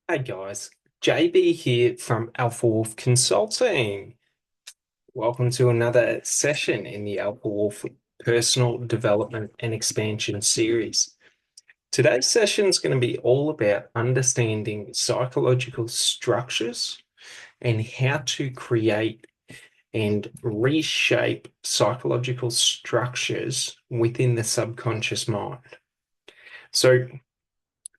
Hey guys, JB here from Alpha Wolf Consulting. Welcome to another session in the Alpha Wolf Personal Development and Expansion series. Today's session is going to be all about understanding psychological structures and how to create and reshape psychological structures within the subconscious mind. So,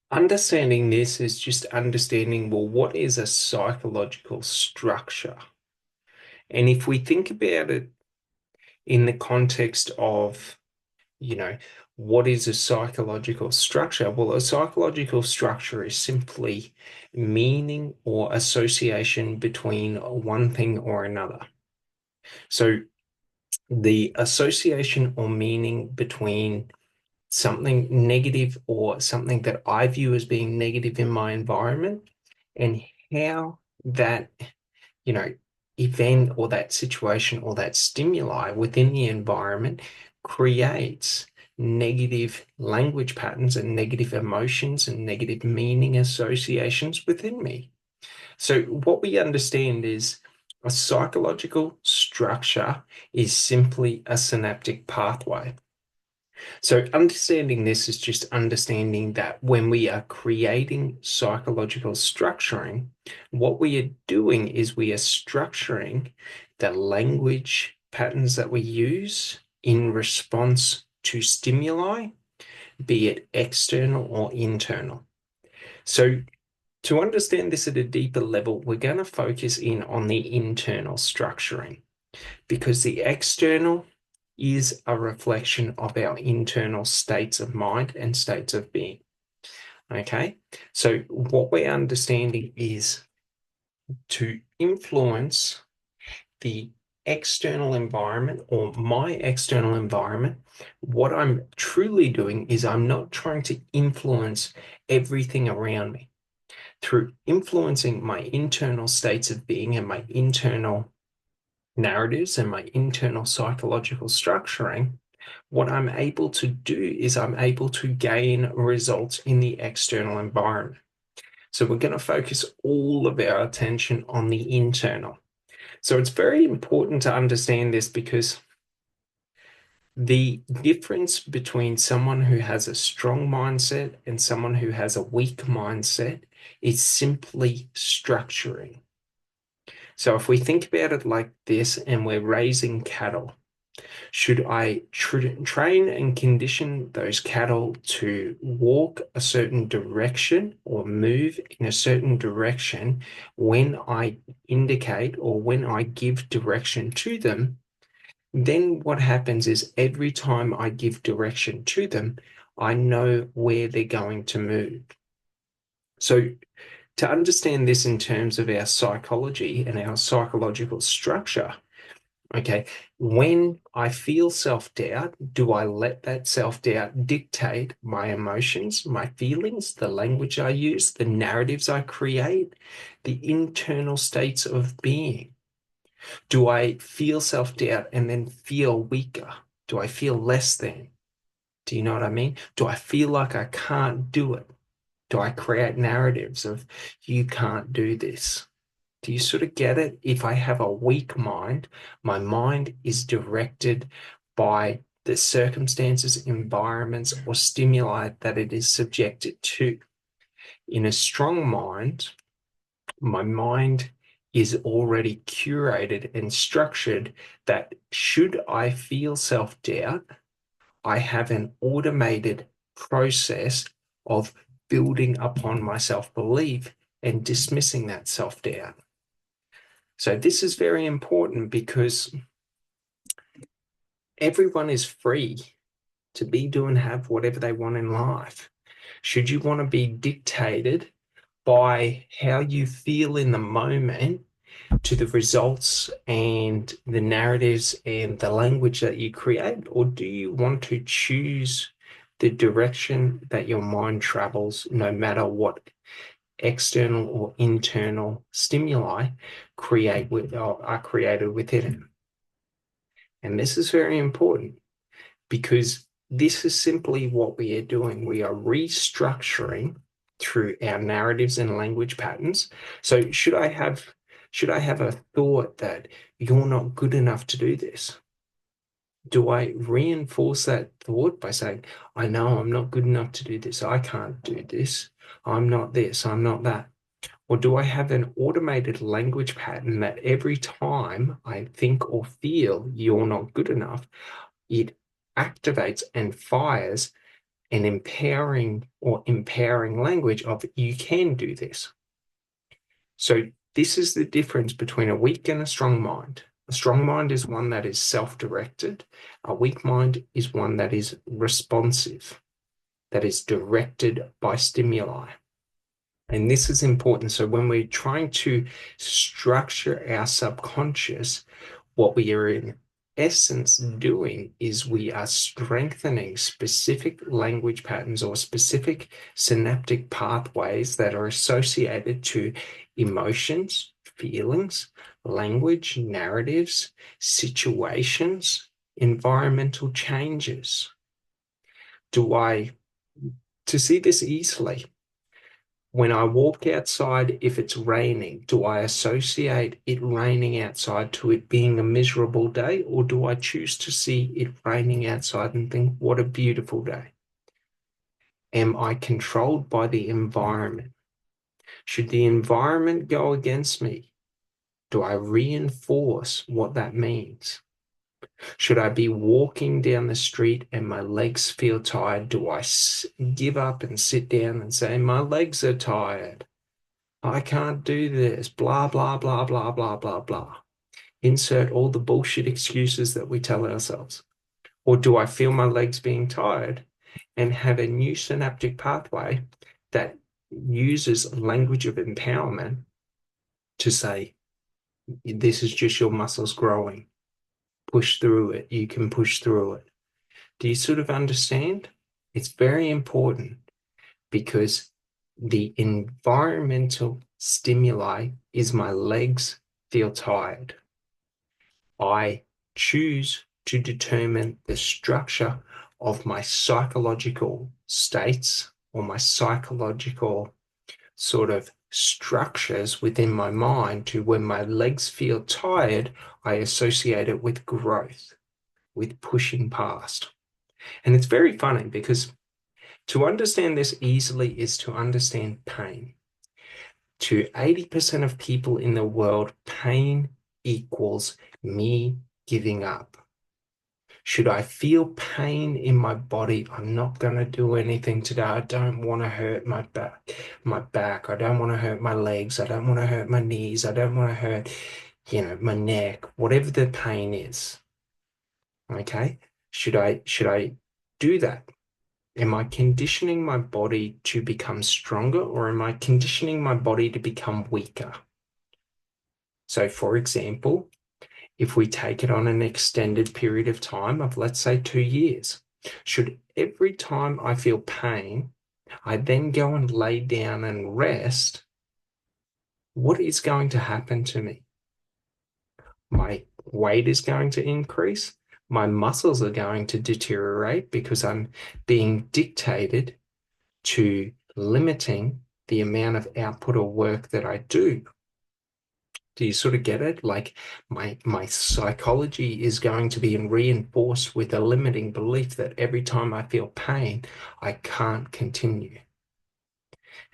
understanding this is just understanding, well, what is a psychological structure? And if we think about it in the context of, you know, what is a psychological structure? Well, a psychological structure is simply meaning or association between one thing or another. So the association or meaning between something negative or something that I view as being negative in my environment and how that, you know, event or that situation or that stimuli within the environment creates negative language patterns and negative emotions and negative meaning associations within me. So, what we understand is a psychological structure is simply a synaptic pathway. So, understanding this is just understanding that when we are creating psychological structuring, what we are doing is we are structuring the language patterns that we use in response to stimuli, be it external or internal. So, to understand this at a deeper level, we're going to focus in on the internal structuring because the external is a reflection of our internal states of mind and states of being. Okay, so what we're understanding is to influence the external environment or my external environment. What I'm truly doing is I'm not trying to influence everything around me. Through influencing my internal states of being and my internal narratives and my internal psychological structuring, what I'm able to do is I'm able to gain results in the external environment. So we're going to focus all of our attention on the internal. So it's very important to understand this because the difference between someone who has a strong mindset and someone who has a weak mindset is simply structuring. So if we think about it like this and we're raising cattle, should I train and condition those cattle to walk a certain direction or move in a certain direction when I indicate or when I give direction to them? Then what happens is every time I give direction to them, I know where they're going to move. So to understand this in terms of our psychology and our psychological structure, okay, when I feel self-doubt, do I let that self-doubt dictate my emotions, my feelings, the language I use, the narratives I create, the internal states of being? Do I feel self-doubt and then feel weaker? Do I feel less than? Do you know what I mean? Do I feel like I can't do it? Do I create narratives of you can't do this? Do you sort of get it? If I have a weak mind, my mind is directed by the circumstances, environments, or stimuli that it is subjected to. In a strong mind, my mind is already curated and structured that should I feel self-doubt, I have an automated process of building upon my self-belief and dismissing that self-doubt. So this is very important because everyone is free to be, do, and have whatever they want in life. Should you want to be dictated by how you feel in the moment to the results and the narratives and the language that you create, or do you want to choose the direction that your mind travels no matter what external or internal stimuli create with or are created within it? And this is very important because this is simply what we are doing. We are restructuring through our narratives and language patterns. So should I have a thought that you're not good enough to do this? Do I reinforce that thought by saying, I know I'm not good enough to do this. I can't do this. I'm not this. I'm not that. Or do I have an automated language pattern that every time I think or feel you're not good enough, it activates and fires an empowering language of you can do this. So this is the difference between a weak and a strong mind. A strong mind is one that is self-directed. A weak mind is one that is responsive, that is directed by stimuli. And this is important. So when we're trying to structure our subconscious, what we are in essence doing is we are strengthening specific language patterns or specific synaptic pathways that are associated to emotions, feelings, language, narratives, situations, environmental changes. To see this easily, when I walk outside, if it's raining, do I associate it raining outside to it being a miserable day, or do I choose to see it raining outside and think, what a beautiful day? Am I controlled by the environment? Should the environment go against me? Do I reinforce what that means? Should I be walking down the street and my legs feel tired? Do I give up and sit down and say, my legs are tired? I can't do this, blah, blah, blah, blah, blah, blah, blah. Insert all the bullshit excuses that we tell ourselves. Or do I feel my legs being tired and have a new synaptic pathway that uses language of empowerment to say, this is just your muscles growing. Push through it. You can push through it. Do you sort of understand? It's very important because the environmental stimuli is my legs feel tired. I choose to determine the structure of my psychological states or my psychological sort of structures within my mind to when my legs feel tired, I associate it with growth, with pushing past. And it's very funny because to understand this easily is to understand pain. To 80% of people in the world, pain equals me giving up. Should I feel pain in my body? I'm not going to do anything today. I don't want to hurt my back. I don't want to hurt my legs. I don't want to hurt my knees. I don't want to hurt, my neck, whatever the pain is. Okay? Should I do that? Am I conditioning my body to become stronger, or am I conditioning my body to become weaker? So, for example, if we take it on an extended period of time of, let's say, 2 years, should every time I feel pain, I then go and lay down and rest, what is going to happen to me? My weight is going to increase. My muscles are going to deteriorate because I'm being dictated to limiting the amount of output or work that I do. Do you sort of get it? Like my psychology is going to be reinforced with a limiting belief that every time I feel pain, I can't continue.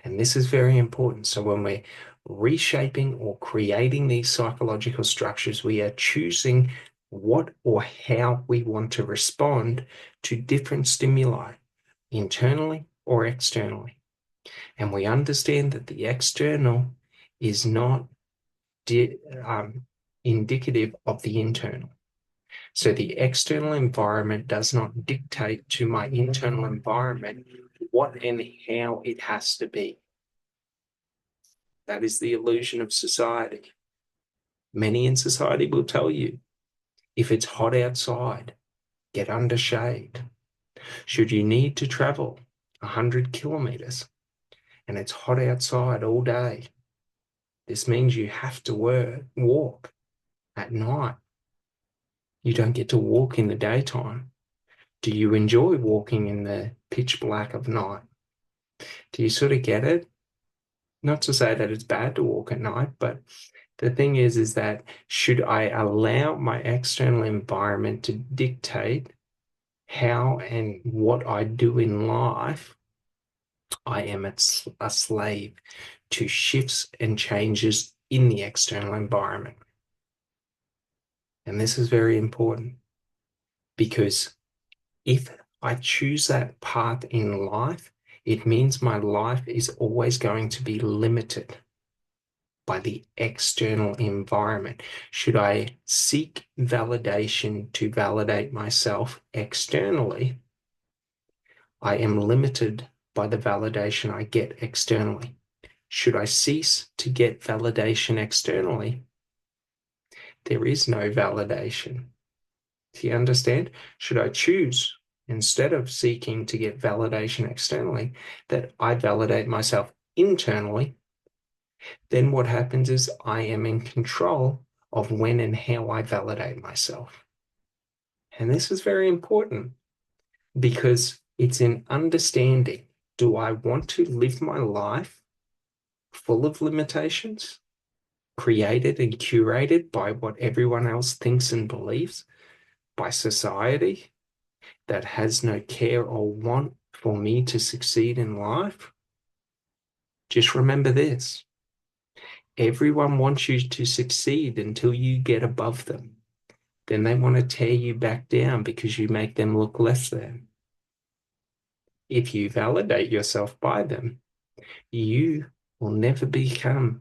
And this is very important. So when we're reshaping or creating these psychological structures, we are choosing what or how we want to respond to different stimuli, internally or externally. And we understand that the external is not indicative of the internal. So the external environment does not dictate to my internal environment what and how it has to be. That is the illusion of society. Many in society will tell you, if it's hot outside, get under shade. Should you need to travel 100 kilometers and it's hot outside all day, this means you have to walk at night. You don't get to walk in the daytime. Do you enjoy walking in the pitch black of night? Do you sort of get it? Not to say that it's bad to walk at night, but the thing is that should I allow my external environment to dictate how and what I do in life, I am a slave to shifts and changes in the external environment. And this is very important because if I choose that path in life, it means my life is always going to be limited by the external environment. Should I seek validation to validate myself externally, I am limited by the validation I get externally. Should I cease to get validation externally, there is no validation. Do you understand? Should I choose, instead of seeking to get validation externally, that I validate myself internally, then what happens is I am in control of when and how I validate myself. And this is very important because it's in understanding, do I want to live my life full of limitations, created and curated by what everyone else thinks and believes, by society that has no care or want for me to succeed in life? Just remember this. Everyone wants you to succeed until you get above them. Then they want to tear you back down because you make them look less than. If you validate yourself by them, you will never become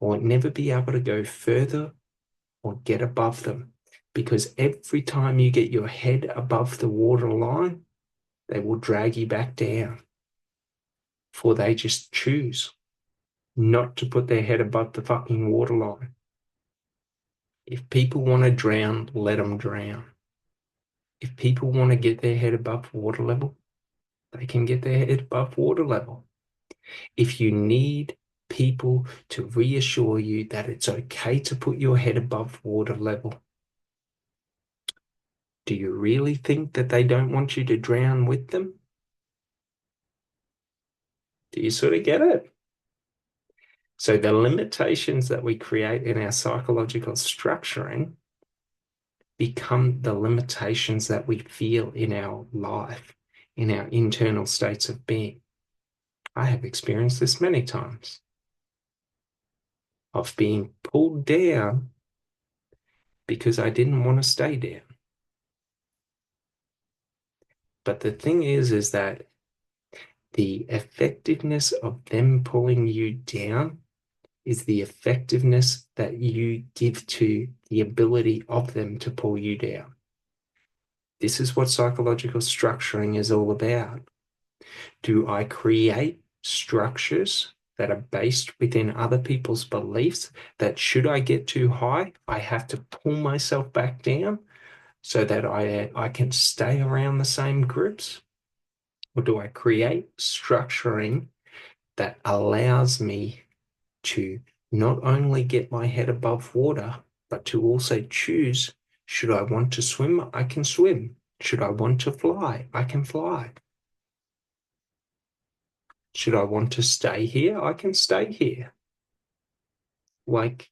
or never be able to go further or get above them, because every time you get your head above the water line, they will drag you back down, for they just choose not to put their head above the fucking water line. If people want to drown, let them drown. If people want to get their head above water level, they can get their head above water level. If you need people to reassure you that it's okay to put your head above water level, do you really think that they don't want you to drown with them? Do you sort of get it? So the limitations that we create in our psychological structuring become the limitations that we feel in our life, in our internal states of being. I have experienced this many times of being pulled down because I didn't want to stay down. But the thing is that the effectiveness of them pulling you down is the effectiveness that you give to the ability of them to pull you down. This is what psychological structuring is all about. Do I create structures that are based within other people's beliefs that should I get too high, I have to pull myself back down so that I can stay around the same groups? Or do I create structuring that allows me to not only get my head above water, but to also choose, should I want to swim, I can swim. Should I want to fly, I can fly. Should I want to stay here, I can stay here. Like,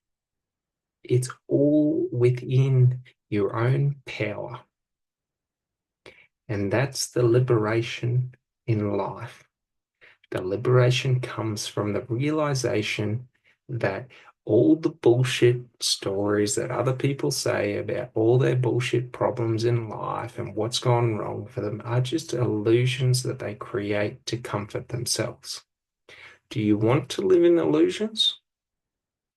it's all within your own power. And that's the liberation in life. The liberation comes from the realization that all the bullshit stories that other people say about all their bullshit problems in life and what's gone wrong for them are just illusions that they create to comfort themselves. Do you want to live in illusions,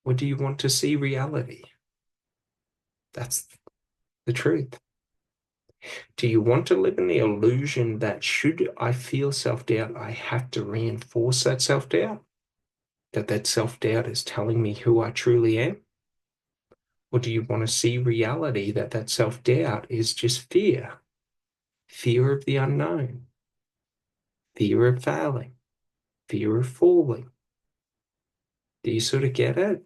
or do you want to see reality? That's the truth. Do you want to live in the illusion that should I feel self-doubt, I have to reinforce that self-doubt? That self-doubt is telling me who I truly am? Or do you want to see reality that self-doubt is just fear? Fear of the unknown, fear of failing, fear of falling. Do you sort of get it?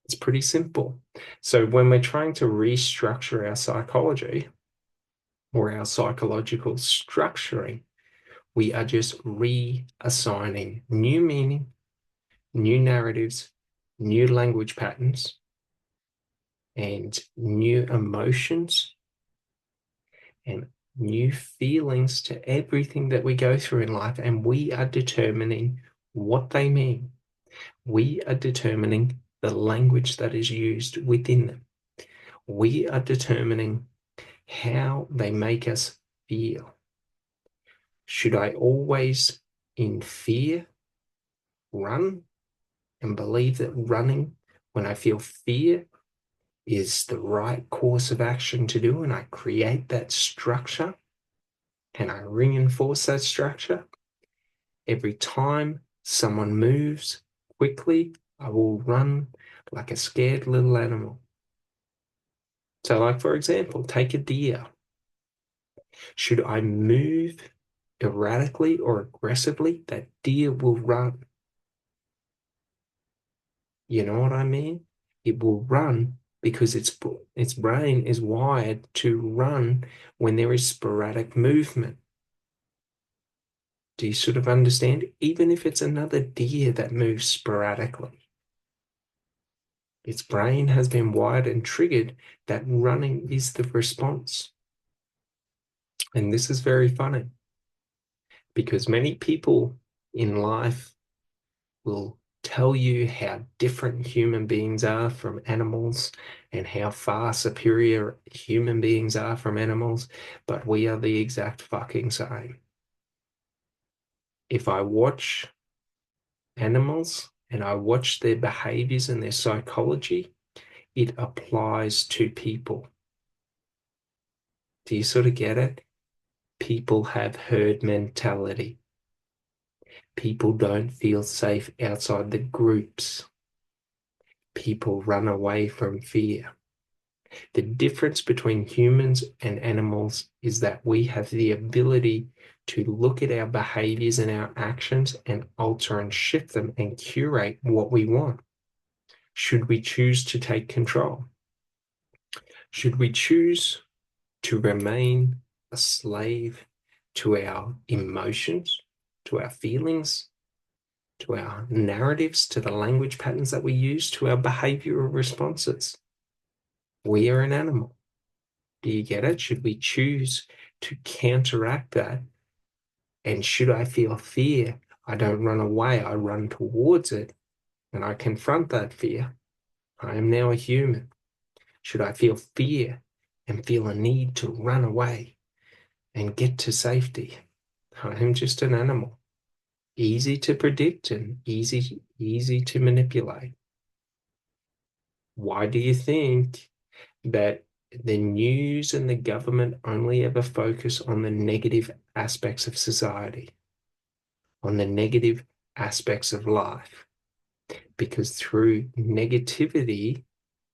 It's pretty simple. So when we're trying to restructure our psychology or our psychological structuring, We are just reassigning new meaning, new narratives, new language patterns, and new emotions and new feelings to everything that we go through in life. And we are determining what they mean. We are determining the language that is used within them. We are determining how they make us feel. Should I always, in fear, run and believe that running when I feel fear is the right course of action to do, and I create that structure and I reinforce that structure? Every time someone moves quickly, I will run like a scared little animal. So, like, for example, take a deer. Should I move erratically or aggressively? That deer will run. You know what I mean? It will run because its brain is wired to run when there is sporadic movement. Do you sort of understand? Even if it's another deer that moves sporadically, its brain has been wired and triggered that running is the response. And this is very funny because many people in life will tell you how different human beings are from animals and how far superior human beings are from animals, but we are the exact fucking same. If I watch animals and I watch their behaviors and their psychology, it applies to people. Do you sort of get it? People have herd mentality. People don't feel safe outside the groups. People run away from fear. The difference between humans and animals is that we have the ability to look at our behaviors and our actions and alter and shift them and curate what we want. Should we choose to take control? Should we choose to remain a slave to our emotions, to our feelings, to our narratives, to the language patterns that we use, to our behavioral responses? We are an animal. Do you get it? Should we choose to counteract that? And should I feel fear, I don't run away, I run towards it and I confront that fear. I am now a human. Should I feel fear and feel a need to run away and get to safety? I am just an animal, easy to predict and easy to manipulate. Why do you think that the news and the government only ever focus on the negative aspects of society, on the negative aspects of life? Because through negativity,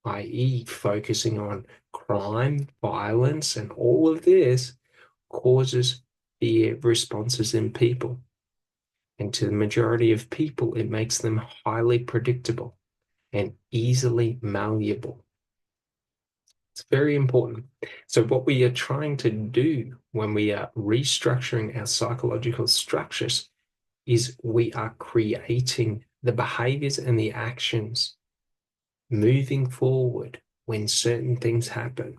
i.e., focusing on crime, violence, and all of this, causes fear responses in people. And to the majority of people, it makes them highly predictable and easily malleable. It's very important. So, what we are trying to do when we are restructuring our psychological structures is we are creating the behaviors and the actions moving forward when certain things happen.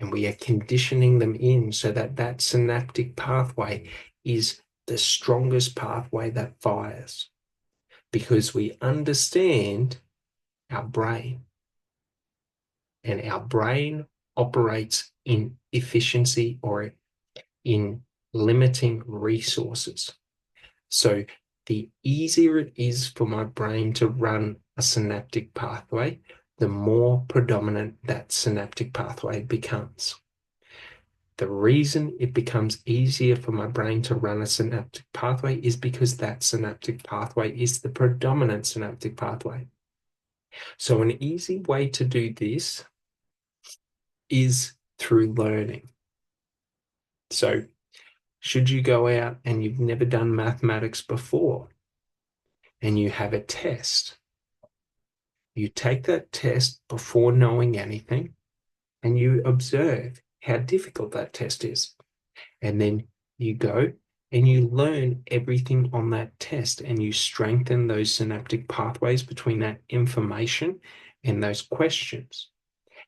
And we are conditioning them in so that that synaptic pathway is the strongest pathway that fires because we understand our brain. And our brain operates in efficiency or in limiting resources. So the easier it is for my brain to run a synaptic pathway, the more predominant that synaptic pathway becomes. The reason it becomes easier for my brain to run a synaptic pathway is because that synaptic pathway is the predominant synaptic pathway. So an easy way to do this is through learning. So should you go out and you've never done mathematics before and you have a test, you take that test before knowing anything and you observe how difficult that test is. And then You go and you learn everything on that test and you strengthen those synaptic pathways between that information and those questions.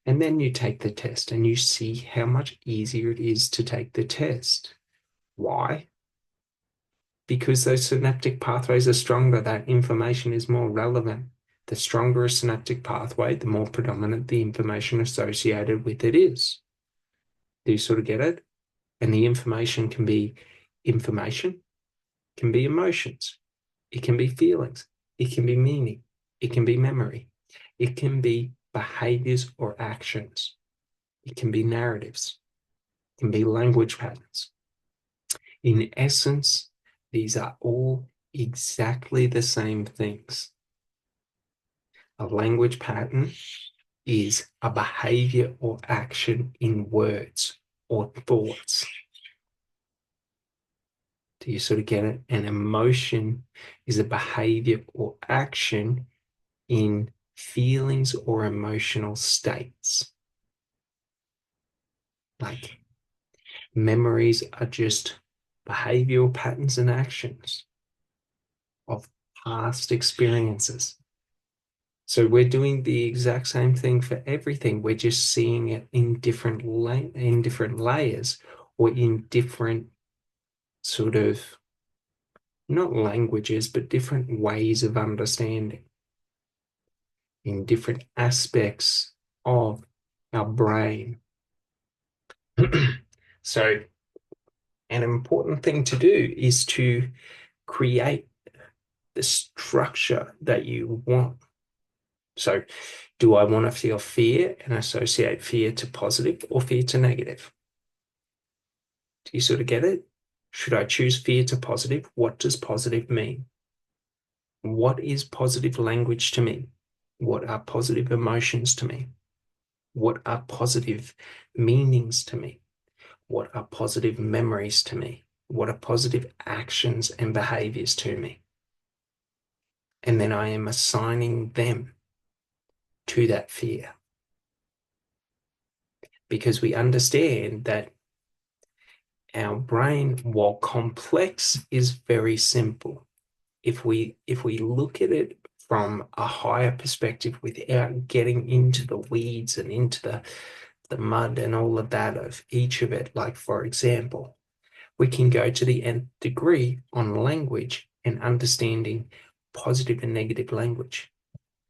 And then you take the test and you see how much easier it is to take the test. Why? Because those synaptic pathways are stronger, that information is more relevant. The stronger a synaptic pathway, the more predominant the information associated with it is. Do you sort of get it? And the information can be information, can be emotions, it can be feelings, it can be meaning, it can be memory, it can be behaviors or actions, it can be narratives, it can be language patterns. In essence, these are all exactly the same things. A language pattern is a behavior or action in words or thoughts. Do you sort of get it? An emotion is a behavior or action in feelings or emotional states. Like memories are just behavioral patterns and actions of past experiences. So we're doing the exact same thing for everything. We're just seeing it in different layers or in different sort of not languages, but different ways of understanding in different aspects of our brain. So an important thing to do is to create the structure that you want. So do I want to feel fear and associate fear to positive or fear to negative? Do you sort of get it? Should I choose fear to positive? What does positive mean? What is positive language to me? What are positive emotions to me? What are positive meanings to me? What are positive memories to me? What are positive actions and behaviors to me? And then I am assigning them to that fear. Because we understand that our brain, while complex, is very simple. If we look at it from a higher perspective without getting into the weeds and into the mud and all of that of each of it, like for example, we can go to the nth degree on language and understanding positive and negative language.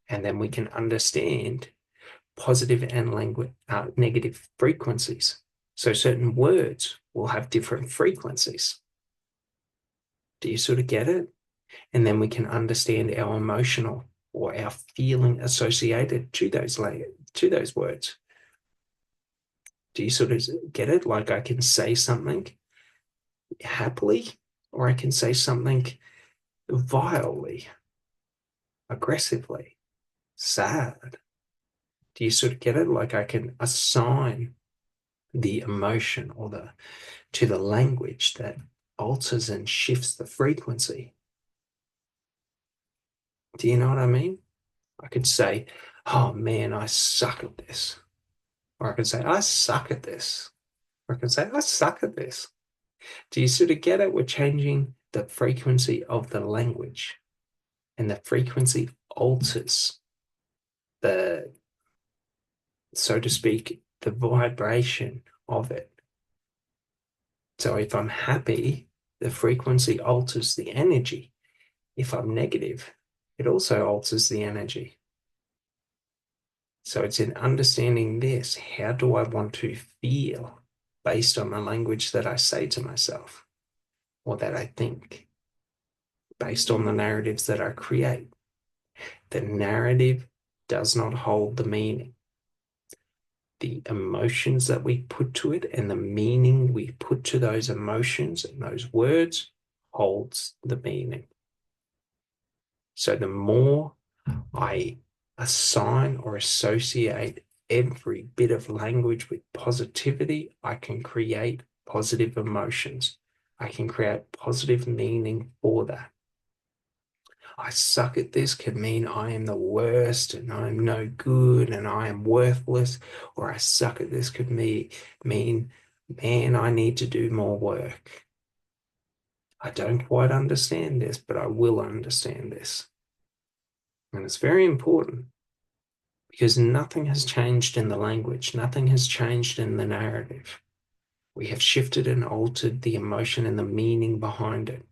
And then we can understand positive and negative frequencies. So certain words will have different frequencies. Do you sort of get it? And then we can understand our emotional or our feeling associated to those words. Do you sort of get it? Like I can say something happily, or I can say something vilely, aggressively, sad. Do you sort of get it? Like I can assign the emotion or to the language that alters and shifts the frequency. Do you know what I mean? I could say, oh man, I suck at this. Or I could say, I suck at this. Or I could say, I suck at this. Do you sort of get it? We're changing the frequency of the language, and the frequency alters the, so to speak, the vibration of it. So if I'm happy, the frequency alters the energy. If I'm negative, it also alters the energy. So it's in understanding this, how do I want to feel based on the language that I say to myself or that I think, based on the narratives that I create. The narrative does not hold the meaning. The emotions that we put to it and the meaning we put to those emotions and those words holds the meaning. So the more I assign or associate every bit of language with positivity, I can create positive emotions. I can create positive meaning for that. I suck at this could mean I am the worst and I'm no good and I am worthless. Or I suck at this could mean, man, I need to do more work. I don't quite understand this, but I will understand this. And it's very important because nothing has changed in the language, nothing has changed in the narrative. We have shifted and altered the emotion and the meaning behind it.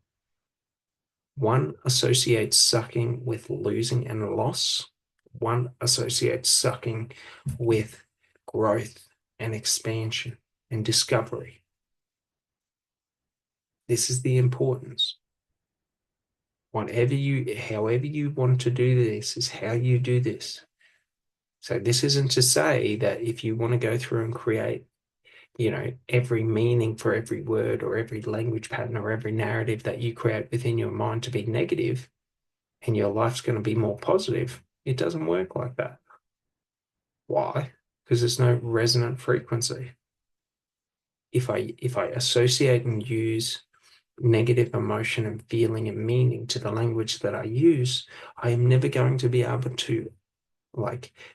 One associates sucking with losing and loss. One associates sucking with growth and expansion and discovery. This is the importance. However you want to do this is how you do this. So this isn't to say that if you want to go through and create, every meaning for every word or every language pattern or every narrative that you create within your mind to be negative and your life's going to be more positive. It doesn't work like that. Why? Because there's no resonant frequency. If I associate and use negative emotion and feeling and meaning to the language that I use, I am never going to be able to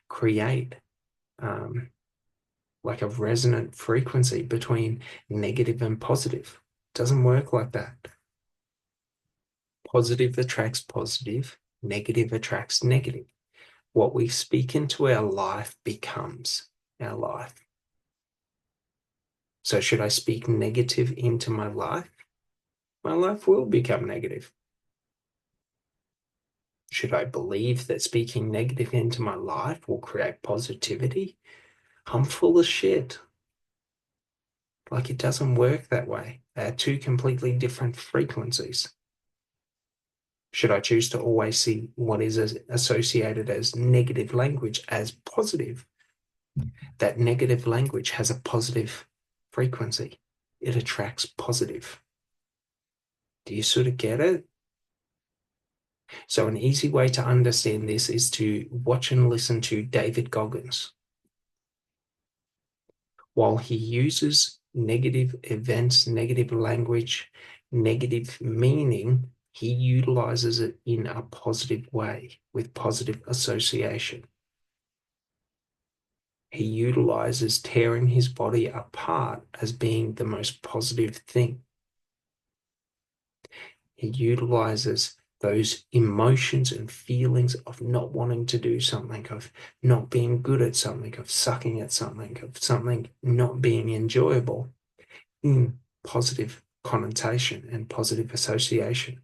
create like a resonant frequency between negative and positive. It doesn't work like that. Positive attracts positive, negative attracts negative. What we speak into our life becomes our life. So should I speak negative into my life? My life will become negative. Should I believe that speaking negative into my life will create positivity? I'm full of shit. Like, it doesn't work that way. They are two completely different frequencies. Should I choose to always see what is associated as negative language as positive? That negative language has a positive frequency. It attracts positive. Do you sort of get it? So an easy way to understand this is to watch and listen to David Goggins. While he uses negative events, negative language, negative meaning, he utilizes it in a positive way with positive association. He utilizes tearing his body apart as being the most positive thing. He utilizes those emotions and feelings of not wanting to do something, of not being good at something, of sucking at something, of something not being enjoyable in positive connotation and positive association.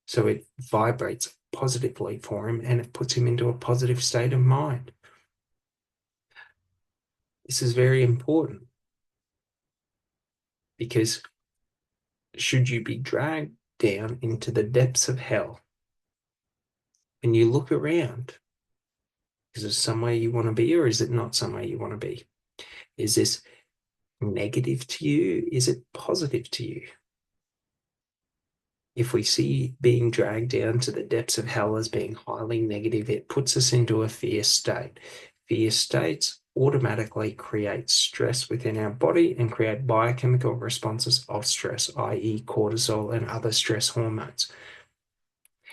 So it vibrates positively for him and it puts him into a positive state of mind. This is very important because should you be dragged down into the depths of hell, when you look around, is it somewhere you want to be or is it not somewhere you want to be? Is this negative to you? Is it positive to you? If we see being dragged down to the depths of hell as being highly negative, it puts us into a fear state. Fear states automatically create stress within our body and create biochemical responses of stress, i.e. cortisol and other stress hormones.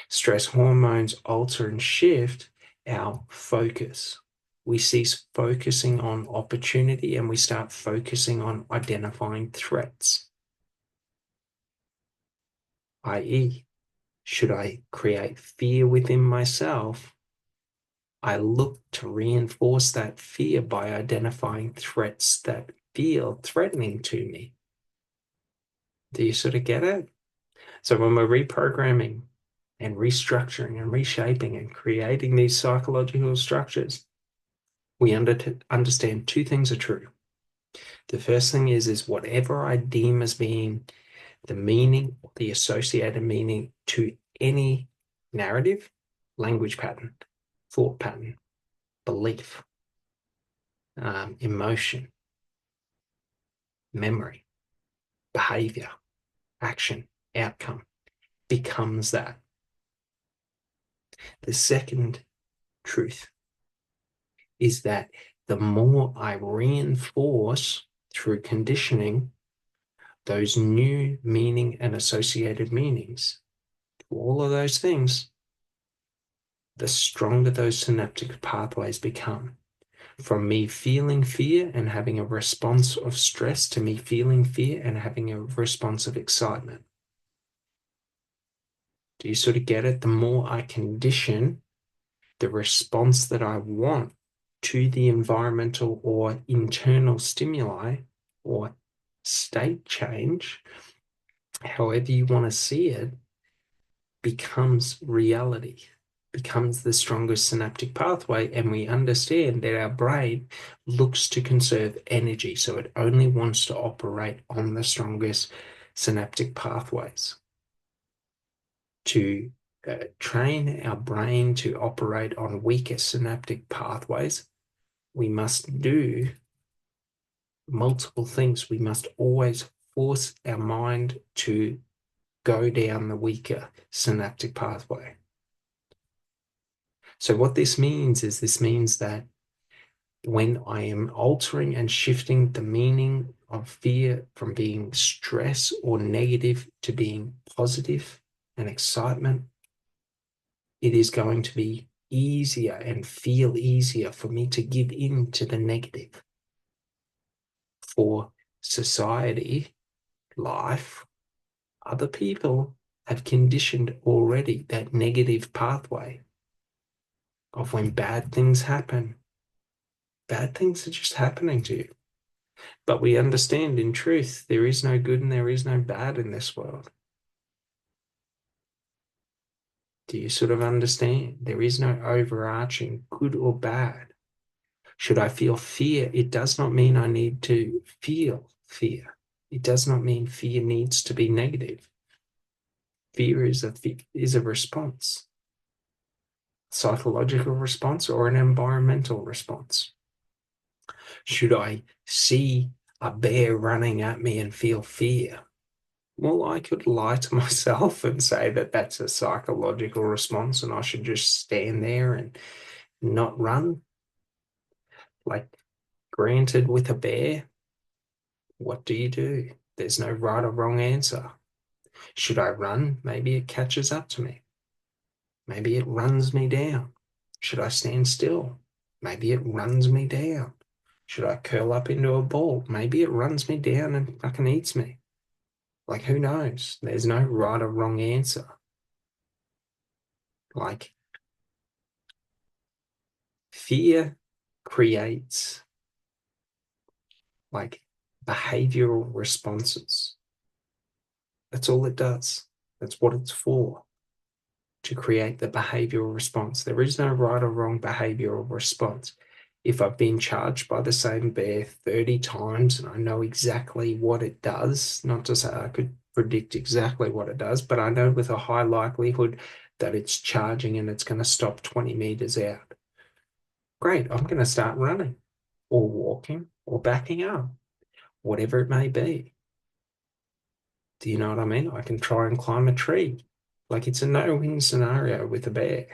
Stress hormones alter and shift our focus. We cease focusing on opportunity and we start focusing on identifying threats, i.e., should I create fear within myself? I look to reinforce that fear by identifying threats that feel threatening to me. Do you sort of get it? So when we're reprogramming and restructuring and reshaping and creating these psychological structures, we understand two things are true. The first thing is whatever I deem as being the meaning, the associated meaning to any narrative, language pattern, thought pattern, belief, emotion, memory, behavior, action, outcome becomes that. The second truth is that the more I reinforce through conditioning those new meaning and associated meanings, all of those things, the stronger those synaptic pathways become. From me feeling fear and having a response of stress to me feeling fear and having a response of excitement. Do you sort of get it? The more I condition the response that I want to the environmental or internal stimuli or state change, however you want to see it, becomes reality, becomes the strongest synaptic pathway. And we understand that our brain looks to conserve energy. So it only wants to operate on the strongest synaptic pathways. To train our brain to operate on weaker synaptic pathways, we must do multiple things. We must always force our mind to go down the weaker synaptic pathway. So what this means is that when I am altering and shifting the meaning of fear from being stress or negative to being positive and excitement, it is going to be easier and feel easier for me to give in to the negative. For society, life, other people have conditioned already that negative pathway of when bad things happen. Bad things are just happening to you. But we understand in truth, there is no good and there is no bad in this world. Do you sort of understand? There is no overarching good or bad. Should I feel fear? It does not mean I need to feel fear. It does not mean fear needs to be negative. Fear is a response, psychological response or an environmental response. Should I see a bear running at me and feel fear? Well, I could lie to myself and say that that's a psychological response and I should just stand there and not run. Like, granted, with a bear, what do? There's no right or wrong answer. Should I run? Maybe it catches up to me. Maybe it runs me down. Should I stand still? Maybe it runs me down. Should I curl up into a ball? Maybe it runs me down and fucking eats me. Like, who knows? There's no right or wrong answer. Like, fear creates like behavioral responses. That's all it does. That's what it's for, to create the behavioral response. There is no right or wrong behavioral response. If I've been charged by the same bear 30 times and I know exactly what it does, not to say I could predict exactly what it does, but I know with a high likelihood that it's charging and it's going to stop 20 meters out. Great, I'm going to start running or walking or backing up, whatever it may be. Do you know what I mean? I can try and climb a tree. Like, it's a no-win scenario with a bear.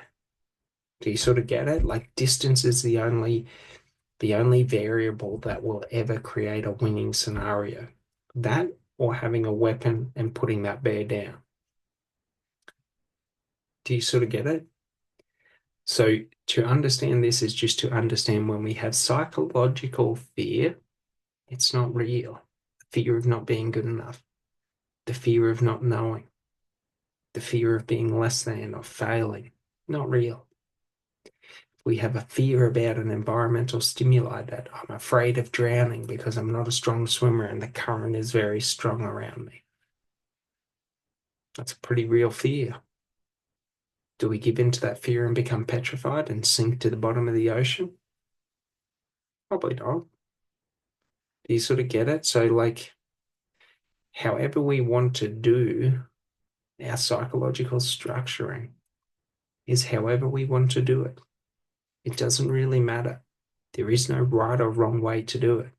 Do you sort of get it? Like, distance is the only variable that will ever create a winning scenario. That or having a weapon and putting that bear down. Do you sort of get it? So to understand this is just to understand when we have psychological fear, it's not real. The fear of not being good enough, the fear of not knowing, the fear of being less than or failing, not real. We have a fear about an environmental stimuli that I'm afraid of drowning because I'm not a strong swimmer and the current is very strong around me. That's a pretty real fear. Do we give in to that fear and become petrified and sink to the bottom of the ocean? Probably not. Do you sort of get it? So, like, however we want to do our psychological structuring is however we want to do it. It doesn't really matter. There is no right or wrong way to do it.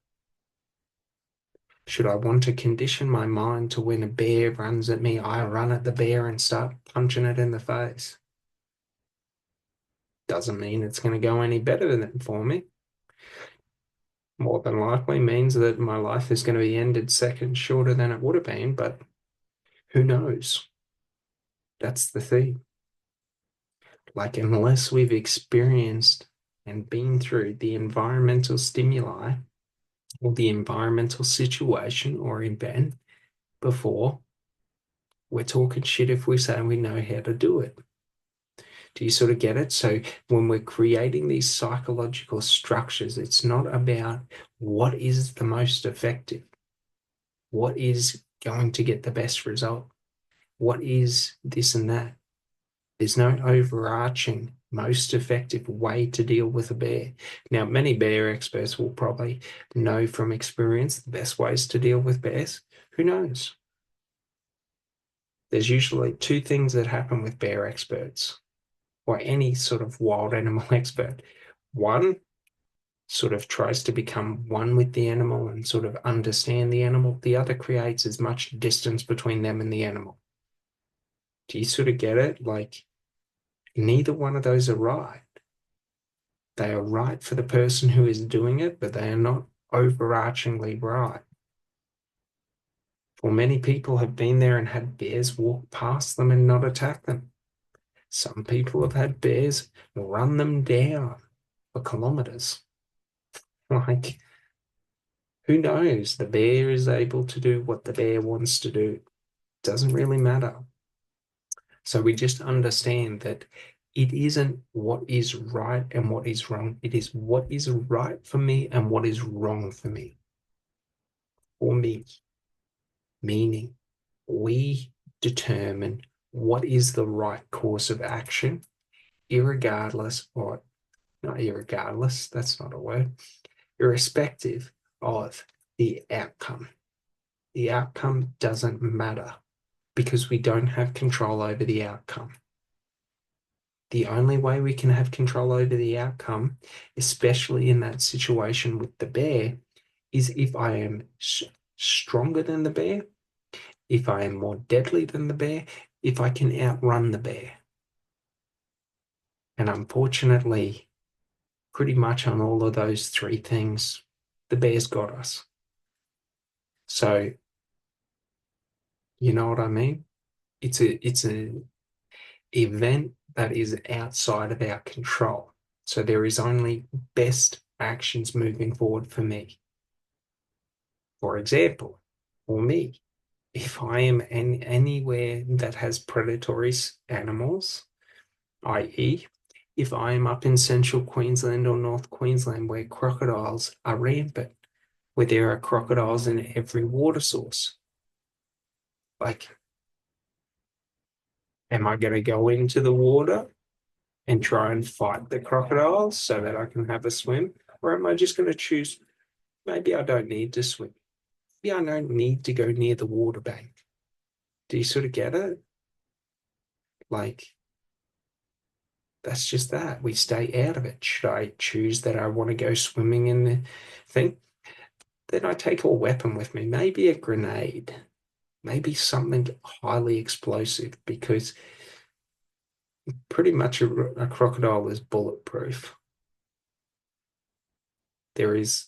Should I want to condition my mind to when a bear runs at me, I run at the bear and start punching it in the face? Doesn't mean it's going to go any better than it for me. More than likely means that my life is going to be ended seconds shorter than it would have been, but who knows? That's the thing. Like, unless we've experienced and been through the environmental stimuli or the environmental situation or event before, we're talking shit if we say we know how to do it. Do you sort of get it? So when we're creating these psychological structures, it's not about what is the most effective, what is going to get the best result, what is this and that. There's no overarching most effective way to deal with a bear. Now, many bear experts will probably know from experience the best ways to deal with bears. Who knows? There's usually two things that happen with bear experts or any sort of wild animal expert. One sort of tries to become one with the animal and sort of understand the animal. The other creates as much distance between them and the animal. Do you sort of get it? Like, neither one of those are right. They are right for the person who is doing it, but they are not overarchingly right. For many people have been there and had bears walk past them and not attack them. Some people have had bears run them down for kilometers. Like, who knows? The bear is able to do what the bear wants to do. Doesn't really matter. So we just understand that it isn't what is right and what is wrong. It is what is right for me and what is wrong for me. For me, meaning we determine what is the right course of action, irregardless, or not irregardless, that's not a word, irrespective of the outcome. The outcome doesn't matter because we don't have control over the outcome. The only way we can have control over the outcome, especially in that situation with the bear, is if I am stronger than the bear, if I am more deadly than the bear, if I can outrun the bear. And unfortunately, pretty much on all of those three things, the bear's got us. So, you know what I mean? It's an event that is outside of our control. So there is only best actions moving forward for me. For example, for me, if I am anywhere that has predatory animals, i.e., if I am up in central Queensland or North Queensland where crocodiles are rampant, where there are crocodiles in every water source, like, am I going to go into the water and try and fight the crocodiles so that I can have a swim? Or am I just going to choose, maybe I don't need to swim. Maybe I don't need to go near the water bank. Do you sort of get it? Like, that's just that. We stay out of it. Should I choose that I want to go swimming in the thing? Then I take a weapon with me, maybe a grenade, maybe something highly explosive, because pretty much a crocodile is bulletproof. There is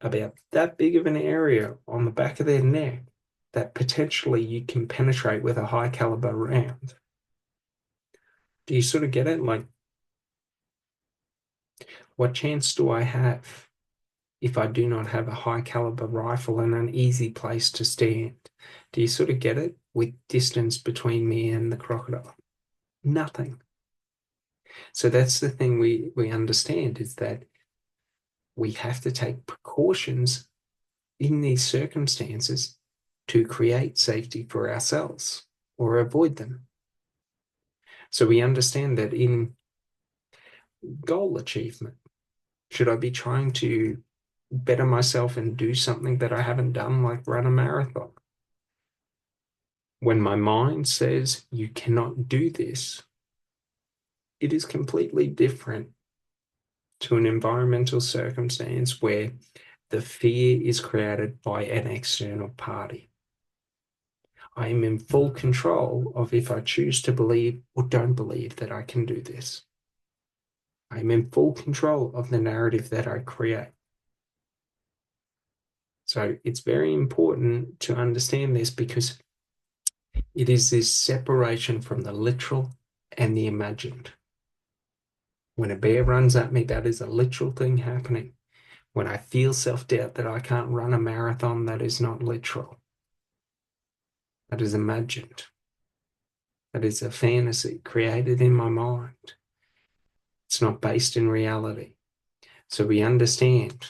about that big of an area on the back of their neck that potentially you can penetrate with a high caliber round. Do you sort of get it? Like, what chance do I have if I do not have a high caliber rifle and an easy place to stand? Do you sort of get it? With distance between me and the crocodile? Nothing. So that's the thing we understand, is that we have to take precautions in these circumstances to create safety for ourselves or avoid them. So we understand that in goal achievement, should I be trying to better myself and do something that I haven't done, like run a marathon? When my mind says you cannot do this, it is completely different to an environmental circumstance where the fear is created by an external party. I am in full control of if I choose to believe or don't believe that I can do this. I am in full control of the narrative that I create. So it's very important to understand this, because it is this separation from the literal and the imagined. When a bear runs at me, that is a literal thing happening. When I feel self-doubt that I can't run a marathon, that is not literal. That is imagined. That is a fantasy created in my mind. It's not based in reality. So we understand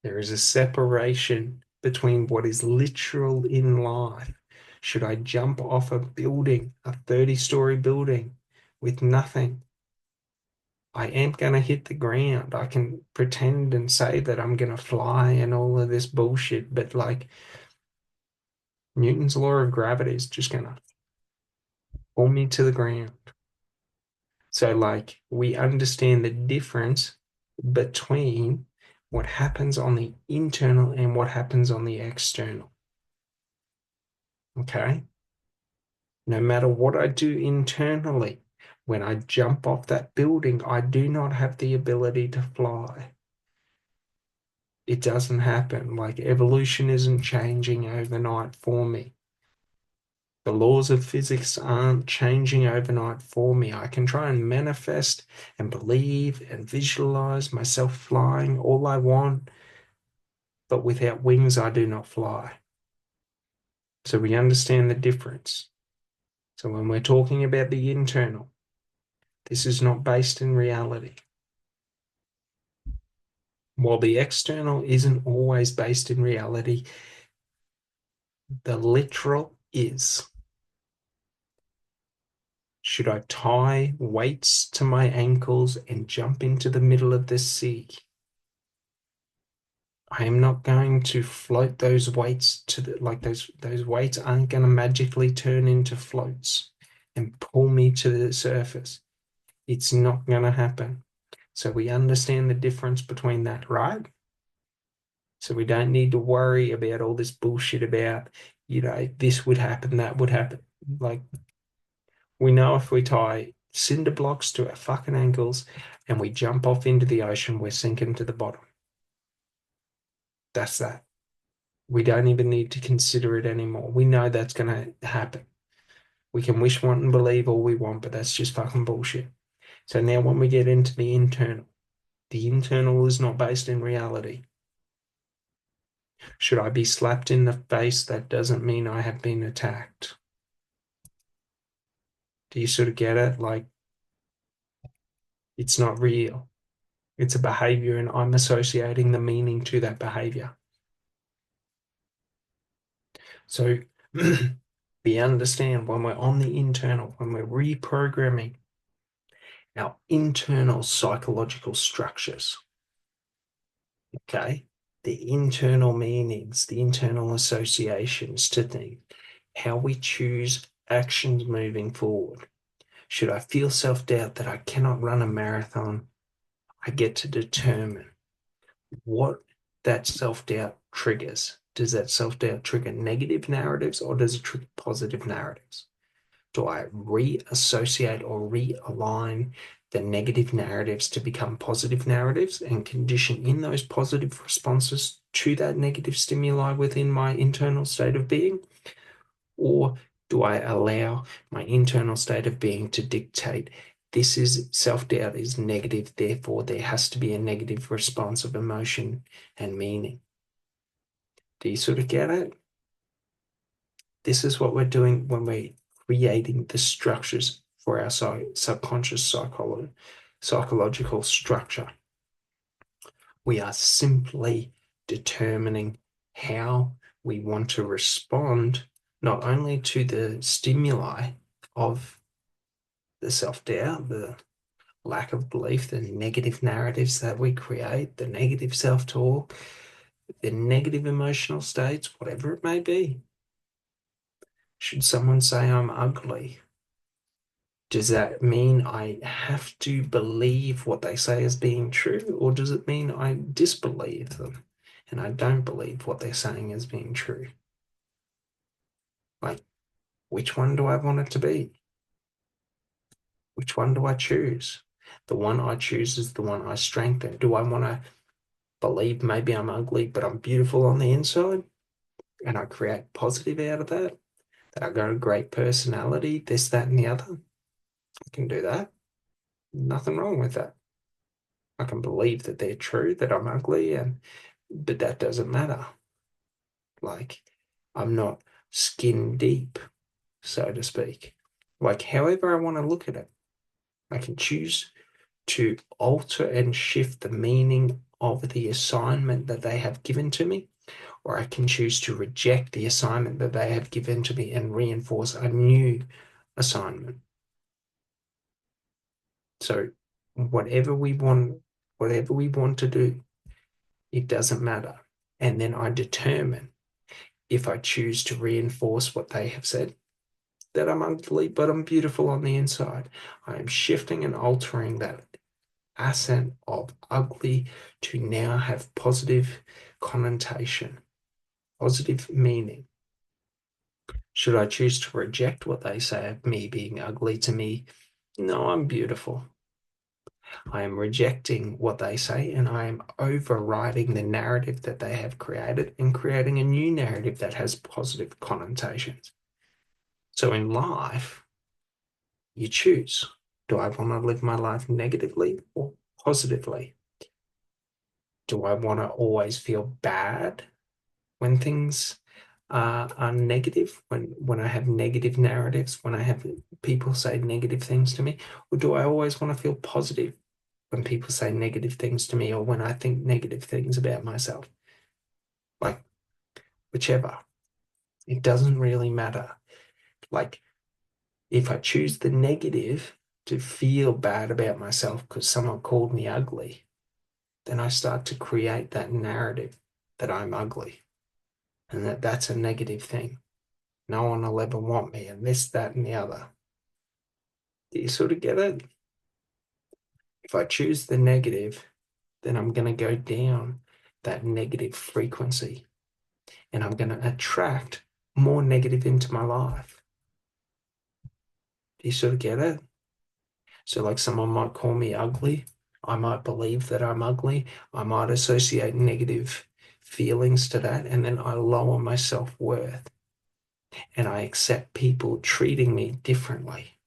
there is a separation between what is literal in life. Should I jump off a building, a 30-story building with nothing? I am going to hit the ground. I can pretend and say that I'm going to fly and all of this bullshit, but like Newton's law of gravity is just going to pull me to the ground. So, like, we understand the difference between what happens on the internal and what happens on the external. Okay. No matter what I do internally, when I jump off that building, I do not have the ability to fly. It doesn't happen. Like evolution isn't changing overnight for me. The laws of physics aren't changing overnight for me. I can try and manifest and believe and visualize myself flying all I want, but without wings, I do not fly. So we understand the difference. So when we're talking about the internal, this is not based in reality. While the external isn't always based in reality, the literal is. Should I tie weights to my ankles and jump into the middle of the sea? I am not going to float those weights to the like those weights aren't going to magically turn into floats and pull me to the surface. It's not going to happen. So we understand the difference between that, right? So we don't need to worry about all this bullshit about, this would happen, that would happen. Like we know if we tie cinder blocks to our fucking ankles and we jump off into the ocean, we're sinking to the bottom. That's that. We don't even need to consider it anymore. We know that's going to happen. We can wish, want, and believe all we want, but that's just fucking bullshit. So now when we get into the internal is not based in reality. Should I be slapped in the face? That doesn't mean I have been attacked. Do you sort of get it? Like, it's not real. It's a behavior, and I'm associating the meaning to that behavior. So we understand when we're on the internal, when we're reprogramming our internal psychological structures, okay? The internal meanings, the internal associations to things, how we choose actions moving forward. Should I feel self-doubt that I cannot run a marathon, I get to determine what that self-doubt triggers. Does that self-doubt trigger negative narratives or does it trigger positive narratives? Do I reassociate or realign the negative narratives to become positive narratives and condition in those positive responses to that negative stimuli within my internal state of being? Or do I allow my internal state of being to dictate this is self-doubt is negative, therefore there has to be a negative response of emotion and meaning? Do you sort of get it? This is what we're doing when we're creating the structures for our subconscious psychological structure. We are simply determining how we want to respond not only to the stimuli of the self-doubt, the lack of belief, the negative narratives that we create, the negative self-talk, the negative emotional states, whatever it may be. Should someone say I'm ugly? Does that mean I have to believe what they say as being true, or does it mean I disbelieve them and I don't believe what they're saying as being true? Like, which one do I want it to be? Which one do I choose? The one I choose is the one I strengthen. Do I want to believe maybe I'm ugly, but I'm beautiful on the inside and I create positive out of that? That I got a great personality, this, that, and the other? I can do that. Nothing wrong with that. I can believe that they're true, that I'm ugly, and but that doesn't matter. Like, I'm not skin deep, so to speak. Like, however I want to look at it, I can choose to alter and shift the meaning of the assignment that they have given to me, or I can choose to reject the assignment that they have given to me and reinforce a new assignment. So whatever we want, whatever we want to do, it doesn't matter. And then I determine if I choose to reinforce what they have said, that I'm ugly, but I'm beautiful on the inside. I am shifting and altering that accent of ugly to now have positive connotation, positive meaning. Should I choose to reject what they say of me being ugly to me? No, I'm beautiful. I am rejecting what they say and I am overriding the narrative that they have created and creating a new narrative that has positive connotations. So in life, you choose. Do I want to live my life negatively or positively? Do I want to always feel bad when things are negative, when I have negative narratives, when I have people say negative things to me? Or do I always want to feel positive when people say negative things to me or when I think negative things about myself? Like, whichever. It doesn't really matter. Like, if I choose the negative to feel bad about myself because someone called me ugly, then I start to create that narrative that I'm ugly and that that's a negative thing. No one will ever want me and this, that, and the other. Do you sort of get it? If I choose the negative, then I'm going to go down that negative frequency and I'm going to attract more negative into my life. Do you sort of get it? So, like, someone might call me ugly. I might believe that I'm ugly. I might associate negative feelings to that. And then I lower my self worth and I accept people treating me differently,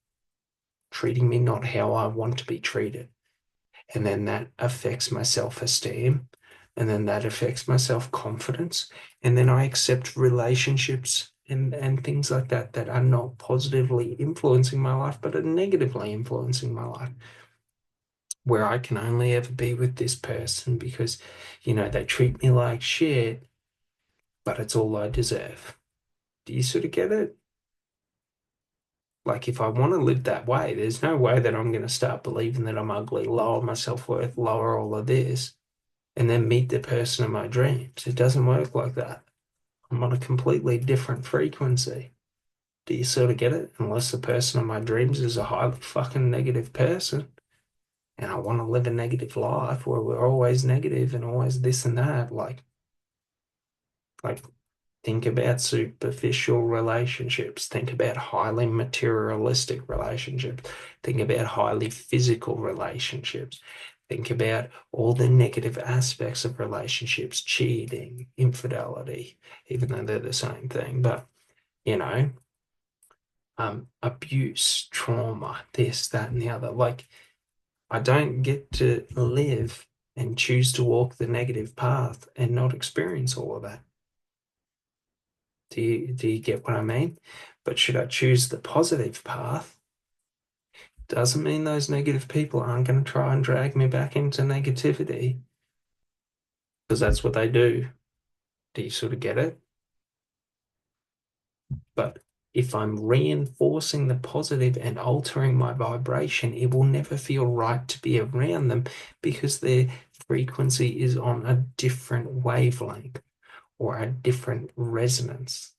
treating me not how I want to be treated. And then that affects my self esteem. And then that affects my self confidence. And then I accept relationships and things like that that are not positively influencing my life, but are negatively influencing my life. Where I can only ever be with this person because, they treat me like shit, but it's all I deserve. Do you sort of get it? Like, if I want to live that way, there's no way that I'm going to start believing that I'm ugly, lower my self worth, lower all of this, and then meet the person of my dreams. It doesn't work like that. I'm on a completely different frequency. Do you sort of get it? Unless the person of my dreams is a highly fucking negative person and I want to live a negative life where we're always negative and always this and that, like think about superficial relationships. Think about highly materialistic relationships. Think about highly physical relationships. Think about all the negative aspects of relationships, cheating, infidelity, even though they're the same thing. But, you know, abuse, trauma, this, that, and the other. Like, I don't get to live and choose to walk the negative path and not experience all of that. Do you get what I mean? But should I choose the positive path, doesn't mean those negative people aren't going to try and drag me back into negativity because that's what they do. Do you sort of get it? But if I'm reinforcing the positive and altering my vibration, it will never feel right to be around them because their frequency is on a different wavelength or a different resonance.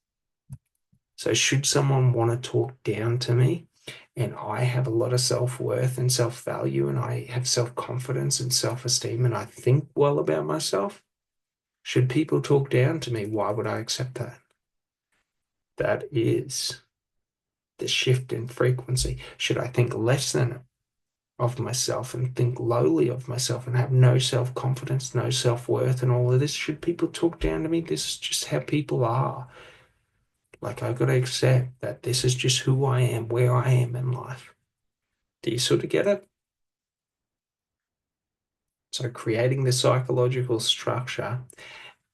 So should someone want to talk down to me and I have a lot of self-worth and self-value and I have self-confidence and self-esteem and I think well about myself, should people talk down to me, why would I accept that? That is the shift in frequency. Should I think less than of myself and think lowly of myself and have no self-confidence, no self-worth and all of this? Should people talk down to me? This is just how people are. Like, I've got to accept that this is just who I am, where I am in life. Do you sort of get it? So creating the psychological structure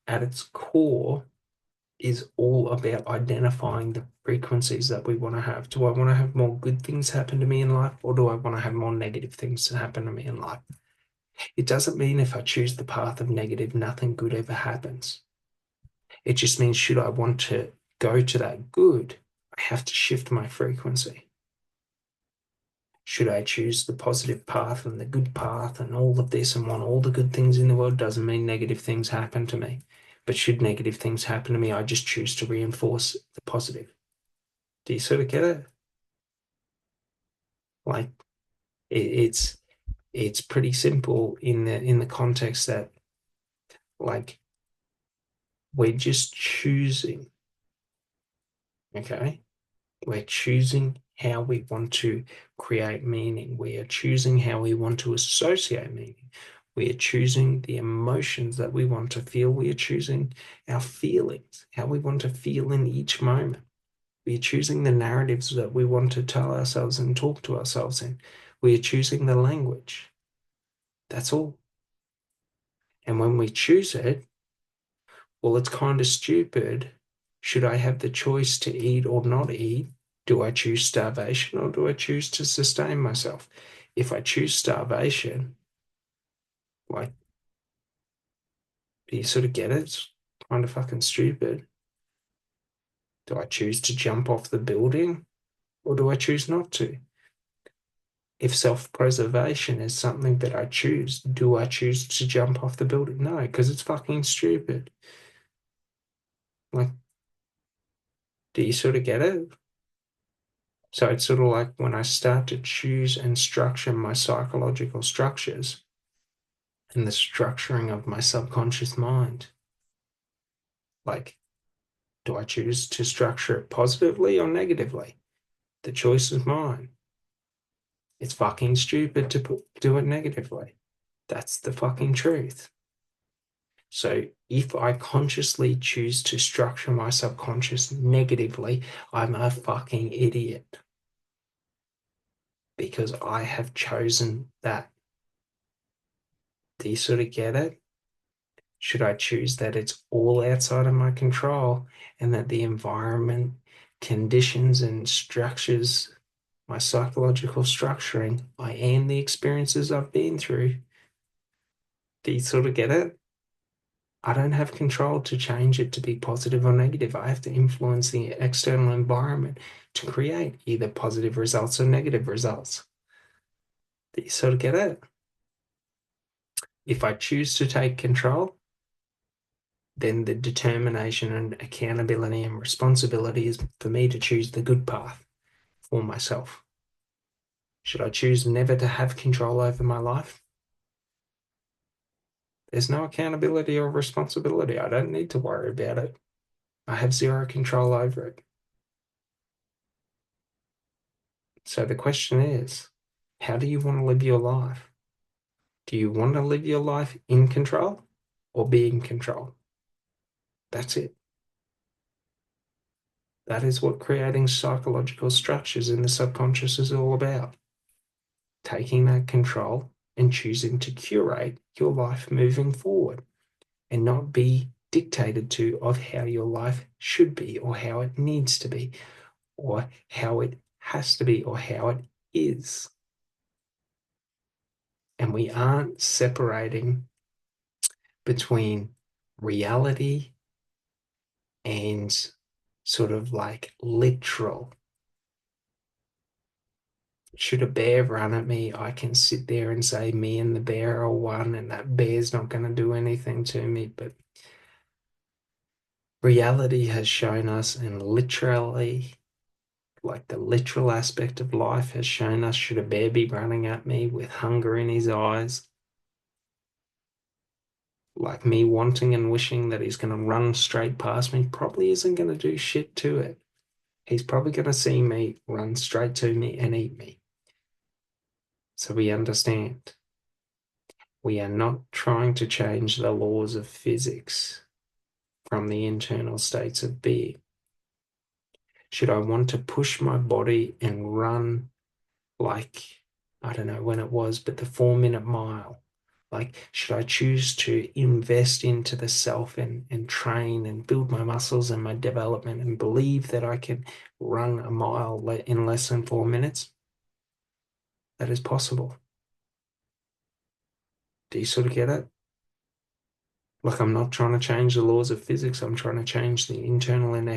at its core is all about identifying the frequencies that we want to have. Do I want to have more good things happen to me in life, or do I want to have more negative things to happen to me in life? It doesn't mean if I choose the path of negative, nothing good ever happens. It just means should I want to go to that good, I have to shift my frequency. Should I choose the positive path and the good path and all of this and want all the good things in the world, doesn't mean negative things happen to me. But should negative things happen to me, I just choose to reinforce the positive. Do you sort of get it? Like it's it's pretty simple in the context that like we're just choosing, okay? We're choosing how we want to create meaning. We are choosing how we want to associate meaning. We are choosing the emotions that we want to feel. We are choosing our feelings, how we want to feel in each moment. We are choosing the narratives that we want to tell ourselves and talk to ourselves in. We are choosing the language. That's all. And when we choose it, well, it's kind of stupid. Should I have the choice to eat or not eat? Do I choose starvation or do I choose to sustain myself? If I choose starvation, like, do you sort of get it? It's kind of fucking stupid. Do I choose to jump off the building or do I choose not to? If self-preservation is something that I choose, do I choose to jump off the building? No, because it's fucking stupid. Like, do you sort of get it? So it's sort of like when I start to choose and structure my psychological structures and the structuring of my subconscious mind, like, do I choose to structure it positively or negatively? The choice is mine. It's fucking stupid to do it negatively. That's the fucking truth. So if I consciously choose to structure my subconscious negatively, I'm a fucking idiot because I have chosen that. Do you sort of get it? Should I choose that it's all outside of my control and that the environment, conditions, and structures, my psychological structuring, I am the experiences I've been through? Do you sort of get it? I don't have control to change it to be positive or negative. I have to influence the external environment to create either positive results or negative results. Do you sort of get it? If I choose to take control, then the determination and accountability and responsibility is for me to choose the good path for myself. Should I choose never to have control over my life? There's no accountability or responsibility. I don't need to worry about it. I have zero control over it. So the question is, how do you want to live your life? Do you want to live your life in control or be in control? That's it. That is what creating psychological structures in the subconscious is all about. Taking that control and choosing to curate your life moving forward and not be dictated to of how your life should be or how it needs to be or how it has to be or how it is. And we aren't separating between reality and sort of like literal. Should a bear run at me, I can sit there and say me and the bear are one, and that bear's not going to do anything to me. But reality has shown us, and literally, like the literal aspect of life has shown us, should a bear be running at me with hunger in his eyes, like me wanting and wishing that he's going to run straight past me, probably isn't going to do shit to it. He's probably going to see me, run straight to me, and eat me. So we understand. We are not trying to change the laws of physics from the internal states of being. Should I want to push my body and run like, I don't know when it was, but the 4 minute mile, Like, should I choose to invest into the self and train and build my muscles and my development and believe that I can run a mile in less than 4 minutes? That is possible. Do you sort of get it? Like, I'm not trying to change the laws of physics. I'm trying to change the internal and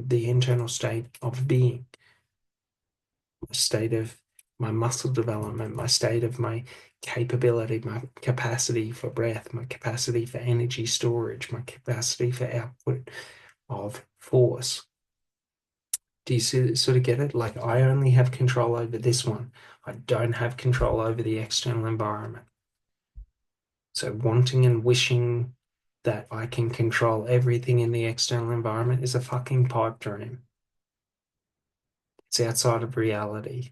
the internal state of being, my state of my muscle development, my state of my capability, my capacity for breath, my capacity for energy storage, my capacity for output of force. Do you sort of get it? Like, I only have control over this one. I don't have control over the external environment. So wanting and wishing that I can control everything in the external environment is a fucking pipe dream. It's outside of reality.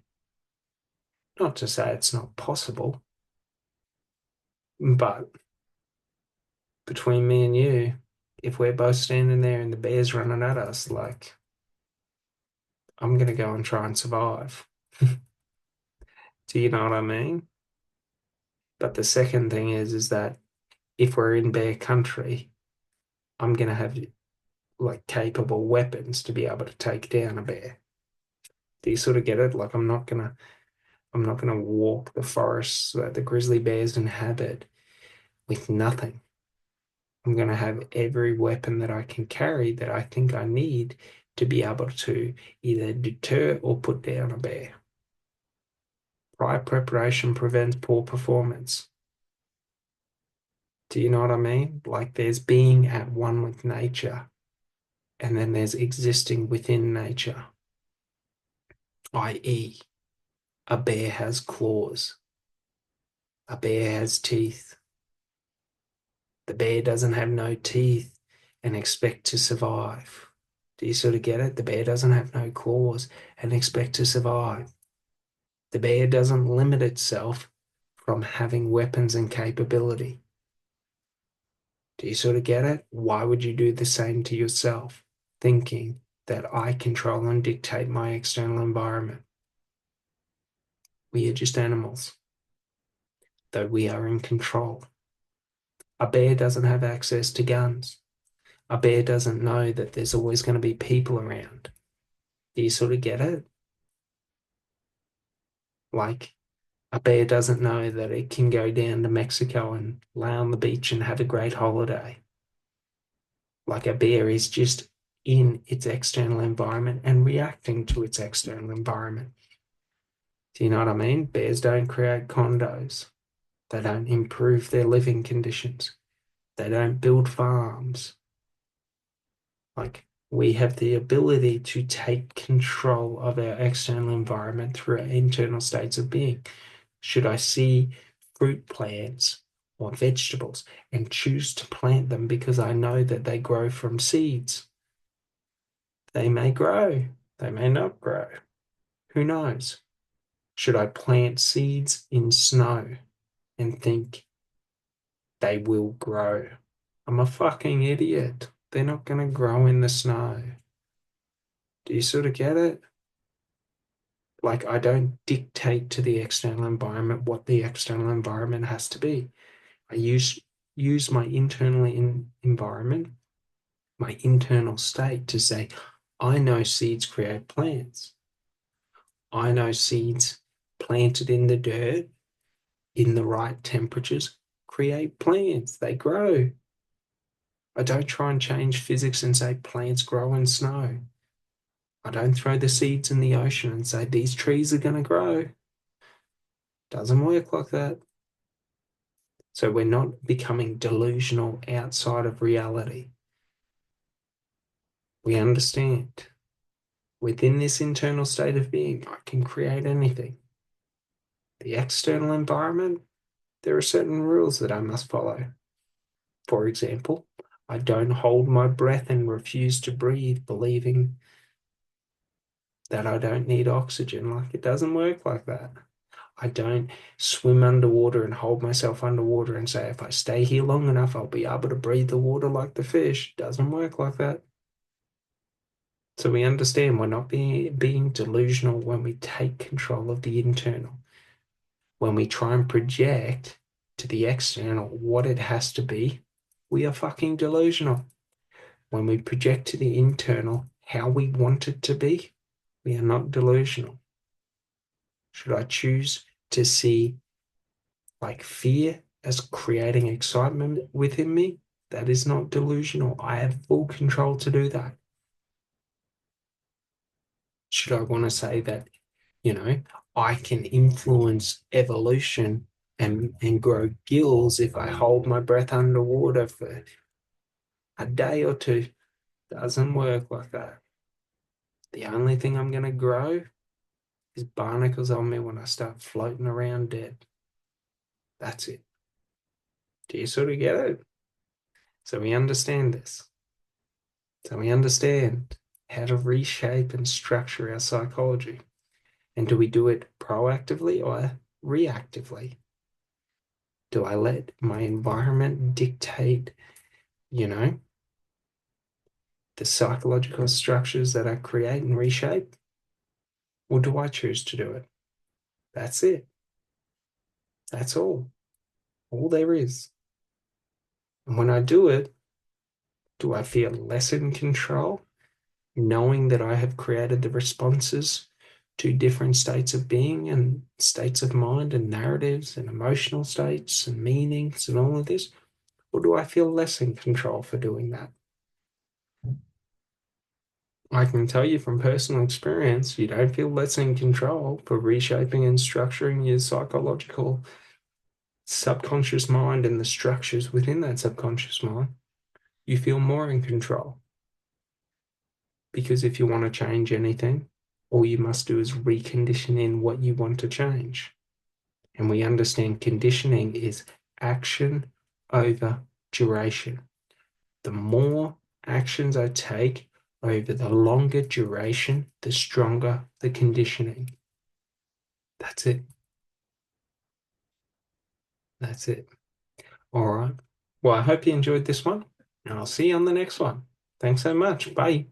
Not to say it's not possible, but between me and you, if we're both standing there and the bear's running at us, like, I'm gonna go and try and survive. Do you know what I mean? But the second thing is that if we're in bear country, I'm gonna have like capable weapons to be able to take down a bear. Do you sort of get it? Like, I'm not gonna walk the forests that the grizzly bears inhabit with nothing. I'm gonna have every weapon that I can carry that I think I need to be able to either deter or put down a bear. Prior preparation prevents poor performance. Do you know what I mean? Like, there's being at one with nature, and then there's existing within nature, i.e., a bear has claws, a bear has teeth. The bear doesn't have no teeth and expect to survive. Do you sort of get it? The bear doesn't have no claws and expect to survive. The bear doesn't limit itself from having weapons and capability. Do you sort of get it? Why would you do the same to yourself, thinking that I control and dictate my external environment? We are just animals, though we are in control. A bear doesn't have access to guns. A bear doesn't know that there's always going to be people around. Do you sort of get it? Like, a bear doesn't know that it can go down to Mexico and lay on the beach and have a great holiday. Like, a bear is just in its external environment and reacting to its external environment. Do you know what I mean? Bears don't create condos. They don't improve their living conditions. They don't build farms. Like, we have the ability to take control of our external environment through our internal states of being. Should I see fruit plants or vegetables and choose to plant them because I know that they grow from seeds? They may grow, they may not grow. Who knows? Should I plant seeds in snow and think they will grow? I'm a fucking idiot. They're not going to grow in the snow. Do you sort of get it? Like, I don't dictate to the external environment what the external environment has to be. I use my internal environment, my internal state to say, I know seeds create plants. I know seeds planted in the dirt in the right temperatures create plants. They grow. I don't try and change physics and say plants grow in snow. I don't throw the seeds in the ocean and say these trees are going to grow. Doesn't work like that. So we're not becoming delusional outside of reality. We understand within this internal state of being, I can create anything. The external environment, there are certain rules that I must follow. For example, I don't hold my breath and refuse to breathe, believing that I don't need oxygen. Like, it doesn't work like that. I don't swim underwater and hold myself underwater and say, if I stay here long enough, I'll be able to breathe the water like the fish. It doesn't work like that. So we understand we're not being delusional when we take control of the internal. When we try and project to the external what it has to be, we are fucking delusional. When we project to the internal how we want it to be, we are not delusional. Should I choose to see like fear as creating excitement within me? That is not delusional. I have full control to do that. Should I want to say that, you know, I can influence evolution and grow gills if I hold my breath underwater for a day or two? Doesn't work like that. The only thing I'm going to grow is barnacles on me when I start floating around dead. That's it. Do you sort of get it? So we understand this. So we understand how to reshape and structure our psychology. And do we do it proactively or reactively? Do I let my environment dictate, you know, the psychological structures that I create and reshape? Or do I choose to do it? That's it. That's all there is. And when I do it, do I feel less in control, knowing that I have created the responses to different states of being and states of mind and narratives and emotional states and meanings and all of this? Or do I feel less in control for doing that? I can tell you from personal experience, you don't feel less in control for reshaping and structuring your psychological subconscious mind and the structures within that subconscious mind. You feel more in control because if you want to change anything, all you must do is recondition in what you want to change. And we understand conditioning is action over duration. The more actions I take over the longer duration, the stronger the conditioning. That's it. That's it. All right. Well, I hope you enjoyed this one, and I'll see you on the next one. Thanks so much. Bye.